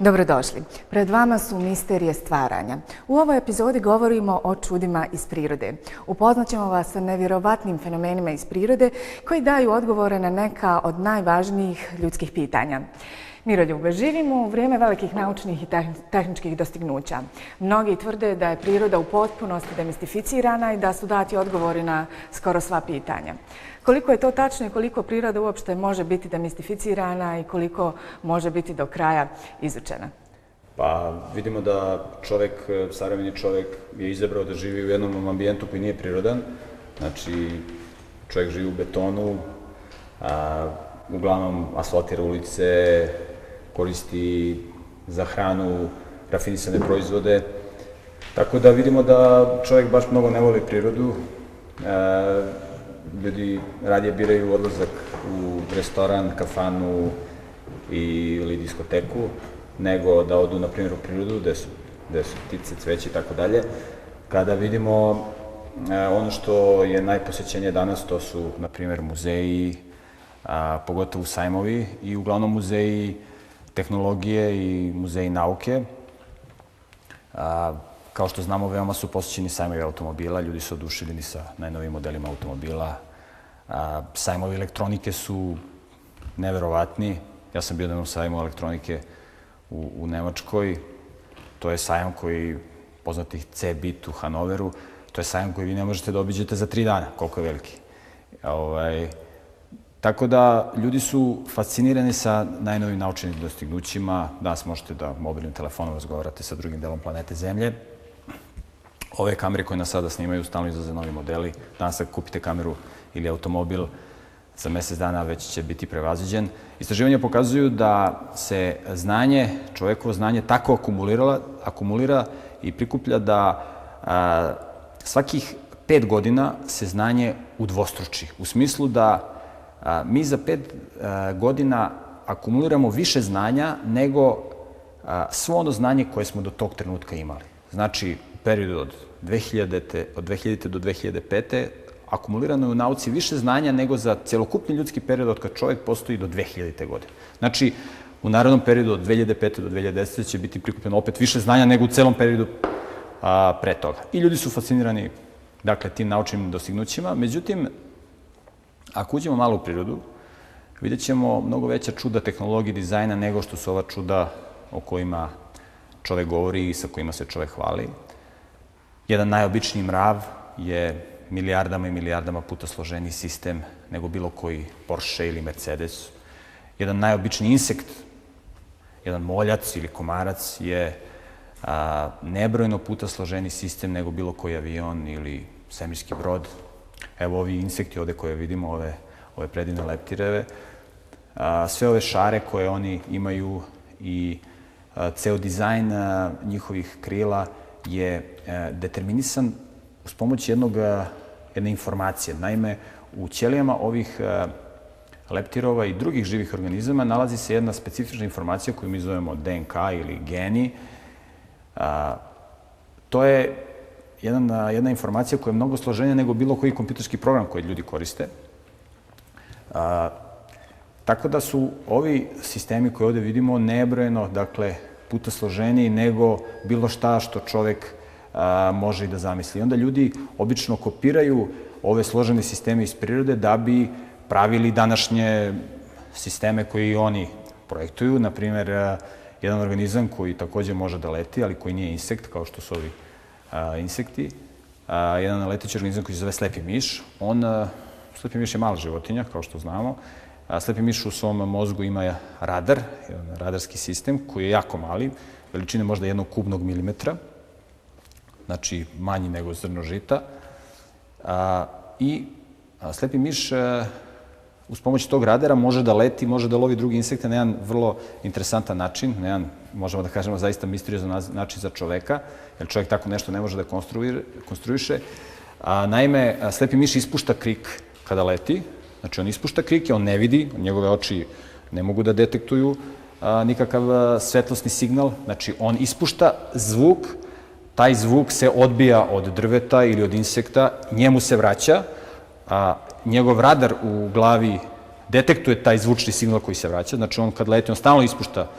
Dobrodošli. Pred vama su misterije stvaranja. U ovoj epizodi govorimo o čudima iz prirode. Upoznat ćemo vas sa nevjerovatnim fenomenima iz prirode koji daju odgovore na neka od najvažnijih ljudskih pitanja. Miroljube, živimo u vrijeme velikih naučnih i tehničkih dostignuća. Mnogi tvrde da je priroda u potpunosti demistificirana i da su dati odgovori na skoro sva pitanja. Koliko je to tačno i koliko priroda uopšte može biti demistificirana i koliko može biti do kraja izučena? Pa vidimo da savremeni čovek je izabrao da živi u jednom ambijentu koji nije prirodan. Znači, čovek živi u betonu, uglavnom asfaltira ulice, koristi za hranu rafinisane proizvode. Tako da vidimo da čovek baš mnogo ne voli prirodu. Ljudi radije biraju odlazak u restoran, kafanu ili diskoteku, nego da odu, na primjer, u prirodu, gde su ptice, cveće i tako dalje. Kada vidimo ono što je najposećenije danas, to su, na primjer, muzeji, pogotovo sajmovi i uglavnom muzeji tehnologije i muzeji nauke. Kao što znamo, veoma su posećeni sajmovi automobila, ljudi su oduševljeni sa najnovijim modelima automobila. Sajmovi elektronike su neverovatni. Ja sam bio na jednom sajmu elektronike u Nemačkoj. To je sajam koji, poznatih C-Bit u Hanoveru, to je sajam koji vi ne možete da obiđete za 3 dana, koliko je veliki. Tako da, ljudi su fascinirani sa najnovim naučenim dostignućima. Danas možete da mobilnim telefonom razgovarate sa drugim delom planete Zemlje. Ove kamere koje nas sada snimaju stalno izlaze novi modeli. Danas ako kupite kameru ili automobil, za mesec dana već će biti prevaziđen. Istraživanja pokazuju da se čovekovo znanje tako akumulira i prikuplja da svakih 5 godina se znanje udvostruči. U smislu da mi za 5 godina akumuliramo više znanja nego svo ono znanje koje smo do tog trenutka imali. Znači, u periodu od 2000. do 2005. akumulirano je u nauci više znanja nego za celokupni ljudski period od kad čovjek postoji do 2000. godine. Znači, u narednom periodu od 2005. do 2010. će biti prikupljeno opet više znanja nego u celom periodu pre toga. I ljudi su fascinirani, dakle, tim naučnim dostignućima. Međutim, ako uđemo malo u prirodu, vidjet ćemo mnogo veća čuda tehnologije i dizajna nego što su ova čuda o kojima čovek govori i sa kojima se čovek hvali. Jedan najobičniji mrav je milijardama i milijardama puta složeniji sistem nego bilo koji Porsche ili Mercedes. Jedan najobičniji insekt, jedan moljac ili komarac je nebrojno puta složeniji sistem nego bilo koji avion ili svemirski brod. Evo ovi insekti ovde koje vidimo, ove predivne leptireve, sve ove šare koje oni imaju i ceo dizajn njihovih krila je determinisan uz pomoć jedne informacije. Naime, u ćelijama ovih leptirova i drugih živih organizama nalazi se jedna specifična informacija koju mi zovemo DNK ili geni. To je jedna informacija koja je mnogo složenija nego bilo koji kompjuterski program koji ljudi koriste. Tako da su ovi sistemi koje ovde vidimo nebrojeno, dakle, puta složeniji nego bilo šta što čovek može i da zamisli. I onda ljudi obično kopiraju ove složene sisteme iz prirode da bi pravili današnje sisteme koji oni projektuju. Naprimer, jedan organizam koji takođe može da leti, ali koji nije insekt, kao što su ovi insekti. Jedan leteći organizam koji se zove slepi miš. Slepi miš je mala životinja, kao što znamo. Slepi miš u svom mozgu ima radar, jedan radarski sistem koji je jako mali, veličine možda 1 kubnog milimetra, znači manji nego zrno žita. I slepi miš uz pomoć tog radara može da leti, može da lovi drugi insekte na jedan vrlo interesantan način, na jedan, možemo da kažemo, zaista misteriozan način za čoveka, jer čovek tako nešto ne može da konstruiše. Naime, slepi miš ispušta krik kada leti, znači on ispušta krike, on ne vidi, njegove oči ne mogu da detektuju nikakav svetlosni signal, znači on ispušta zvuk, taj zvuk se odbija od drveta ili od insekta, njemu se vraća, njegov radar u glavi detektuje taj zvučni signal koji se vraća, znači on kad leti, on stalno ispušta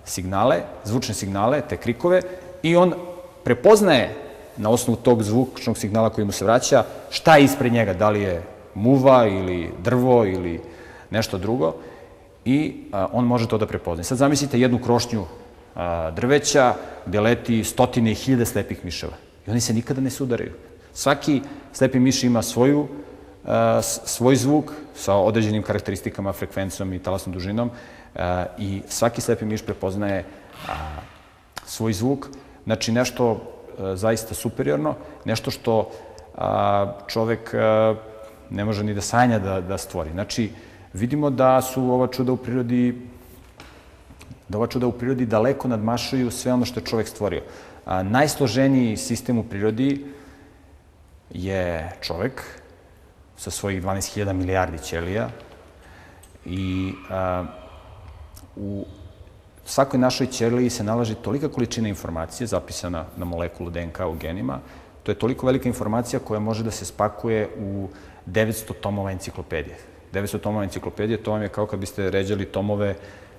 signale, zvučne signale, te krikove, i on prepoznaje na osnovu tog zvučnog signala koji mu se vraća šta je ispred njega, da li je muva ili drvo ili nešto drugo, i on može to da prepoznaje. Sad zamislite jednu krošnju drveća gde leti stotine i hiljade slepih miševa i oni se nikada ne sudaraju. Svaki slepi miš ima svoj zvuk sa određenim karakteristikama, frekvencijom i talasnom dužinom, i svaki slepi miš prepoznaje svoj zvuk. Znači, nešto zaista superiorno, nešto što čovek ne može ni da sanja da stvori. Znači, vidimo da su ova čuda u prirodi daleko nadmašuju sve ono što je čovek stvorio. Najsloženiji sistem u prirodi je čovek sa svojih 12.000 milijardi ćelija i u svakoj našoj ćeliji se nalazi tolika količina informacije zapisana na molekulu DNK u genima. To je toliko velika informacija koja može da se spakuje u 900 tomova enciklopedije. 900 tomova enciklopedije, to vam je kao kad biste ređali tomove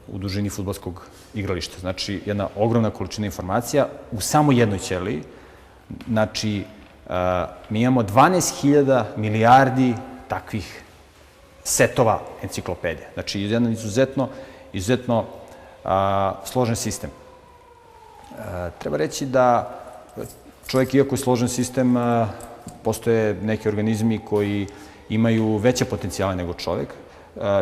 u dužini fudbalskog igrališta. Znači, jedna ogromna količina informacija u samo jednoj ćeliji. Znači, mi imamo 12.000 milijardi takvih setova enciklopedija. Znači, jedan izuzetno složen sistem. Treba reći da čovjek, iako je složen sistem, postoje neki organizmi koji imaju veće potencijale nego čovjek.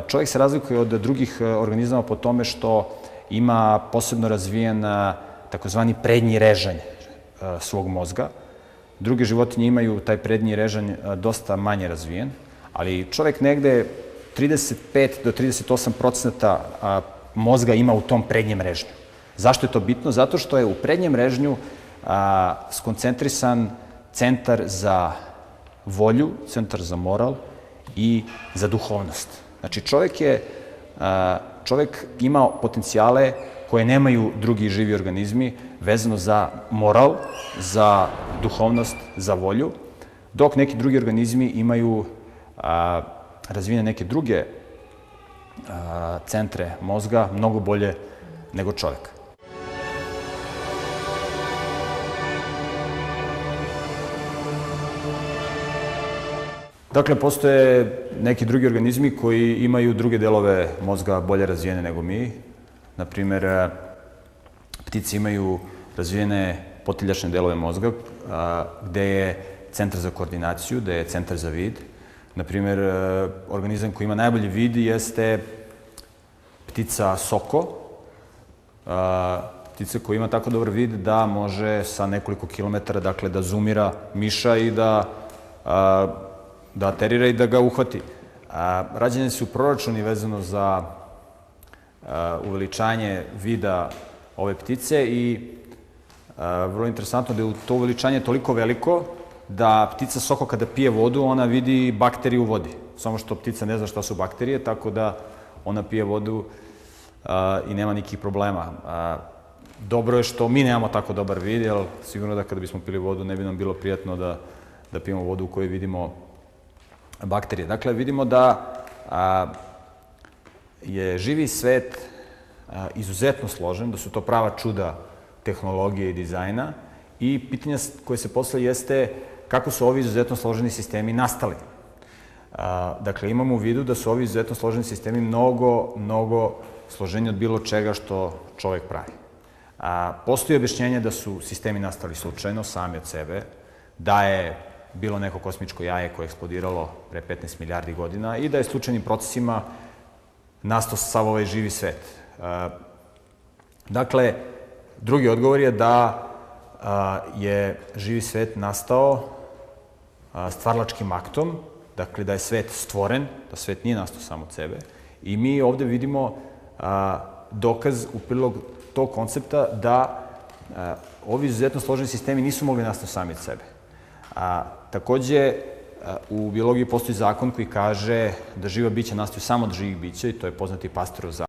Čovjek se razlikuje od drugih organizama po tome što ima posebno razvijen takozvani prednji režanj svog mozga. Druge životinje imaju taj prednji režanj dosta manje razvijen, ali čovjek negde 35 do 38% mozga ima u tom prednjem režnju. Zašto je to bitno? Zato što je u prednjem režnju skoncentrisan centar za volju, centar za moral i za duhovnost. Znači, čovek ima potencijale koje nemaju drugi živi organizmi vezano za moral, za duhovnost, za volju, dok neki drugi organizmi imaju razvijene neke druge centre mozga mnogo bolje nego čovek. Dakle, postoje neki drugi organizmi koji imaju druge delove mozga bolje razvijene nego mi. Naprimer, ptice imaju razvijene potiljačne delove mozga, gde je centar za koordinaciju, gde je centar za vid. Naprimer, organizam koji ima najbolji vid jeste ptica soko. Ptica koja ima tako dobar vid da može sa nekoliko kilometara, dakle, da zoomira miša i da aterira i da ga uhvati. Rađeni su proračuni vezano za uveličanje vida ove ptice i vrlo interesantno da je to uveličanje toliko veliko da ptica soko kada pije vodu, ona vidi bakteriju u vodi. Samo što ptica ne zna šta su bakterije, tako da ona pije vodu i nema nikakvih problema. Dobro je što mi nemamo tako dobar vid, jer sigurno da kada bismo pili vodu ne bi nam bilo prijatno da pijemo vodu u kojoj vidimo bakterije. Dakle, vidimo da je živi svet izuzetno složen, da su to prava čuda tehnologije i dizajna, i pitanja koje se postavlja jeste kako su ovi izuzetno složeni sistemi nastali. Dakle, imamo u vidu da su ovi izuzetno složeni sistemi mnogo složeniji od bilo čega što čovek pravi. Postoji objašnjenje da su sistemi nastali slučajno, sami od sebe, da je bilo neko kosmičko jaje koje je eksplodiralo pre 15 milijardi godina i da je slučajnim procesima nastao sav ovaj živi svet. Dakle, drugi odgovor je da je živi svet nastao stvaralačkim aktom, dakle da je svet stvoren, da svet nije nastao sam od sebe. I mi ovde vidimo dokaz u prilog tog koncepta da ovi izuzetno složeni sistemi nisu mogli nastati sami od sebe. Takođe, u biologiji postoji zakon koji kaže da živa bića nastaju samo od živih bića, i to je poznati Pastorov zakon.